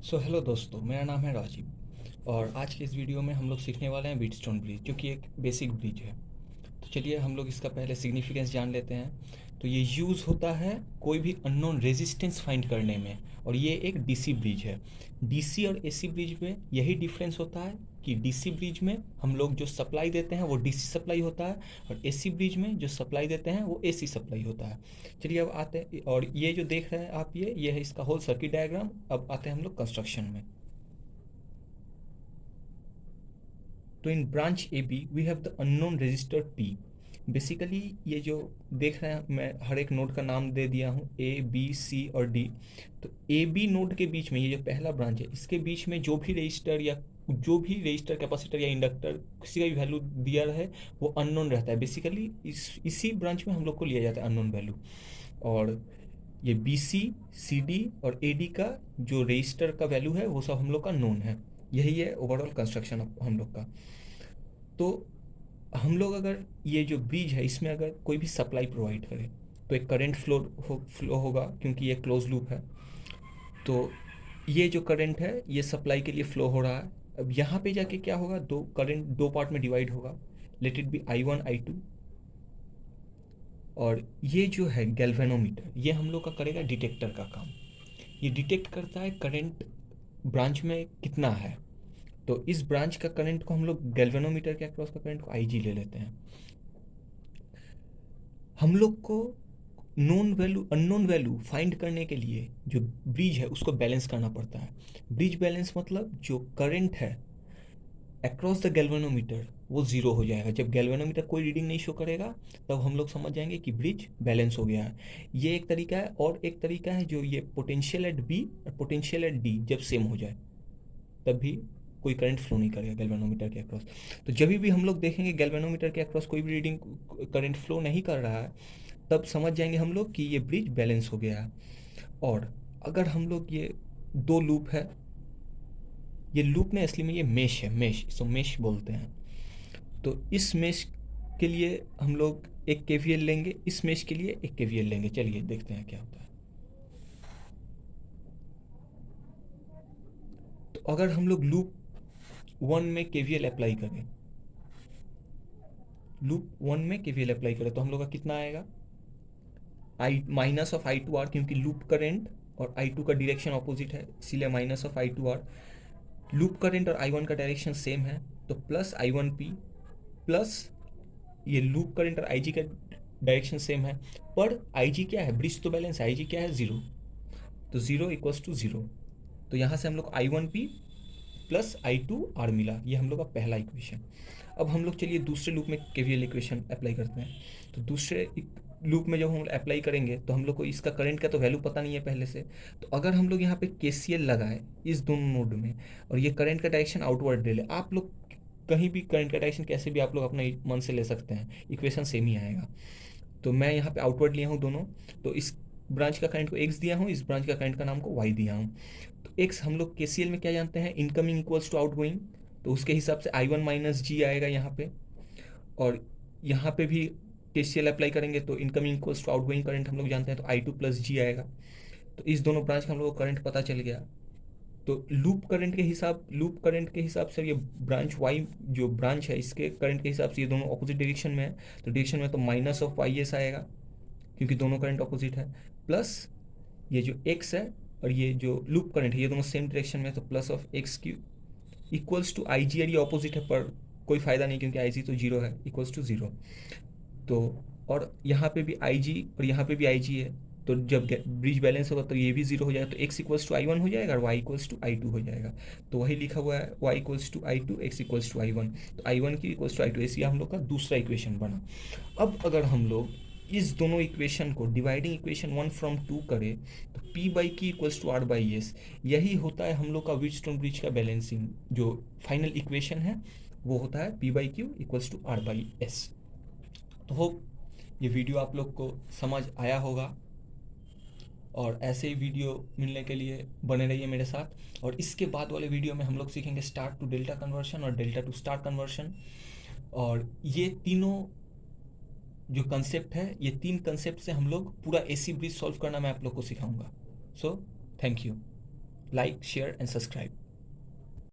Hello दोस्तों, मेरा नाम है राजीव और आज के इस वीडियो में हम लोग सीखने वाले हैं व्हीटस्टोन ब्रिज, जो कि एक बेसिक ब्रिज है। तो चलिए हम लोग इसका पहले सिग्निफिकेंस जान लेते हैं। तो ये यूज़ होता है कोई भी अननोन रेजिस्टेंस फाइंड करने में, और ये एक डीसी ब्रिज है। डीसी और एसी ब्रिज में यही डिफरेंस होता है कि डीसी ब्रिज में हम लोग जो सप्लाई देते हैं वो डीसी सप्लाई होता है, और एसी ब्रिज में जो सप्लाई देते हैं वो एसी सप्लाई होता है। चलिए अब आते हैं, और ये जो देख रहे हैं आप, ये है इसका होल सर्किट डायग्राम। अब आते हैं हम लोग कंस्ट्रक्शन में। तो in branch A B we have the unknown register P. Basically ये जो देख रहे हैं, मैं हर एक नोड का नाम दे दिया हूँ, ए बी सी और डी। तो ए बी नोड के बीच में ये जो पहला ब्रांच है, इसके बीच में जो भी रजिस्टर या जो भी रजिस्टर, कैपेसिटर या इंडक्टर किसी का भी वैल्यू दिया रहे, वो अननोन रहता है। बेसिकली इसी ब्रांच में हम लोग को लिया जाता है अननोन वैल्यू। और ये बी सी, सी डी और ए डी का जो रजिस्टर का वैल्यू है वो सब हम लोग का नोन है। यही है ओवरऑल कंस्ट्रक्शन हम लोग का। तो हम लोग अगर ये जो ब्रिज है इसमें अगर कोई भी सप्लाई प्रोवाइड करे तो एक करंट फ्लो होगा, क्योंकि ये क्लोज लूप है। तो ये जो करंट है ये सप्लाई के लिए फ्लो हो रहा है। अब यहाँ पे जाके क्या होगा, दो करंट दो पार्ट में डिवाइड होगा। Let it be I one I two. और ये जो है गैल्वेनोमीटर, ये हम लोग का करेगा डिटेक्टर का काम। ये डिटेक्ट करता है करंट ब्रांच में कितना है। तो इस ब्रांच का करंट को हम लोग गैल्वेनोमीटर के अक्रॉस का करंट को आई जी ले लेते हैं। हम लोग को known value unknown value find करने के लिए जो ब्रिज है उसको बैलेंस करना पड़ता है। ब्रिज बैलेंस मतलब जो करंट है अक्रॉस द गैल्वेनोमीटर वो ज़ीरो हो जाएगा। जब गैल्वेनोमीटर कोई रीडिंग नहीं शो करेगा तब हम लोग समझ जाएंगे कि ब्रिज बैलेंस हो गया है। ये एक तरीका है, और एक तरीका है जो ये पोटेंशियल एट बी और पोटेंशियल एट डी जब सेम हो जाए तब भी कोई करंट फ्लो नहीं करेगा गैल्वेनोमीटर के अक्रॉस। तो जब भी हम लोग देखेंगे गैल्वेनोमीटर के अक्रॉस कोई भी रीडिंग करंट फ्लो नहीं कर रहा है, तब समझ जाएंगे हम लोग कि ये ब्रिज बैलेंस हो गया है। और अगर हम लोग ये दो लूप है, ये लूप ने असली में ये मेश है, मेश, इसको मेश बोलते हैं। तो इस मेश के लिए हम लोग एक केवीएल लेंगे, इस मेश के लिए एक केवीएल लेंगे। चलिए देखते हैं क्या होता है। तो अगर हम लोग लूप वन में केवीएल अप्लाई करें, लूप वन में केवीएल अप्लाई करें तो हम लोग का कितना आएगा, I minus of I two R, क्योंकि लूप करेंट और आई टू का डायरेक्शन ऑपोजिट है, इसीलिए minus of I two R. Loop current और आई वन का डायरेक्शन सेम है, तो plus I one P, plus ये लूप करंट और आई जी का डायरेक्शन सेम है। पर आई जी क्या है, ब्रिज तो बैलेंस है, आई जी क्या है, जीरो। तो जीरो इक्वल्स टू जीरो। तो यहाँ से हम लोग I one P plus I two R मिला, ये हम लोग का पहला इक्वेशन। अब हम लोग चलिए दूसरे लूप में केवीएल इक्वेशन अप्लाई करते हैं। तो दूसरे लूप में जब हम अप्लाई करेंगे तो हम लोग को इसका करंट का तो वैल्यू पता नहीं है पहले से। तो अगर हम लोग यहाँ पे केसीएल लगाए इस दोनों नोड में, और ये करंट का डायरेक्शन आउटवर्ड ले ले, आप लोग कहीं भी करंट का डायरेक्शन कैसे भी आप लोग अपने मन से ले सकते हैं, इक्वेशन सेम ही आएगा। तो मैं यहाँ पे आउटवर्ड लिया हूँ दोनों। तो इस ब्रांच का करंट को एक्स दिया हूँ, इस ब्रांच का करंट का नाम को वाई दिया हूँ। तो एक्स हम लोग केसीएल में क्या जानते हैं, इनकमिंग इक्वल्स टू आउटगोइंग। तो उसके हिसाब से आई वन माइनस जी आएगा यहाँ पे। और यहाँ पे भी केसीएल अप्लाई करेंगे तो incoming equals to outgoing current हम लोग जानते हैं, तो आई टू प्लस जी आएगा। तो इस दोनों ब्रांच का हम लोग को करंट पता चल गया। तो लूप करंट के हिसाब से ये ब्रांच वाई जो ब्रांच है इसके करंट के हिसाब से ये दोनों ऑपोजिट डायरेक्शन में है। तो डायरेक्शन में तो माइनस ऑफ वाई एस आएगा, क्योंकि दोनों करंट ऑपोजिट है। प्लस ये जो एक्स है और ये जो लूप करंट है ये दोनों सेम डायरेक्शन में है, तो plus of X Q equals to I G. और ये ऑपोजिट है पर कोई फ़ायदा नहीं, क्योंकि आई जी तो जीरो है, इक्वल्स टू ज़ीरो। तो और यहाँ पे भी आई जी और यहाँ पे भी आई जी है। तो जब ब्रिज बैलेंस होगा तो ये भी जीरो हो जाएगा, तो X equals to I one हो जाएगा और Y equals to I two हो जाएगा। तो वही लिखा हुआ है, Y equals to I two, X equals to I one. तो आई वन की इक्वल्स टू आई टू, ऐसे हम लोग का दूसरा इक्वेशन बना। अब अगर हम लोग इस दोनों इक्वेशन को dividing equation one from two करें तो पी बाई की equals to R by S, यही होता है हम लोग का व्हीटस्टोन ब्रिज का बैलेंसिंग। जो फाइनल इक्वेशन है वो होता है P by Q equals to R by S. तो होप ये वीडियो आप लोग को समझ आया होगा, और ऐसे ही वीडियो मिलने के लिए बने रहिए मेरे साथ। और इसके बाद वाले वीडियो में हम लोग सीखेंगे स्टार टू डेल्टा कन्वर्शन और डेल्टा टू स्टार कन्वर्शन। और ये तीनों जो कंसेप्ट है, ये तीन कंसेप्ट से हम लोग पूरा एसी ब्रिज सॉल्व करना मैं आप लोग को सिखाऊंगा। So thank you. Like share and subscribe.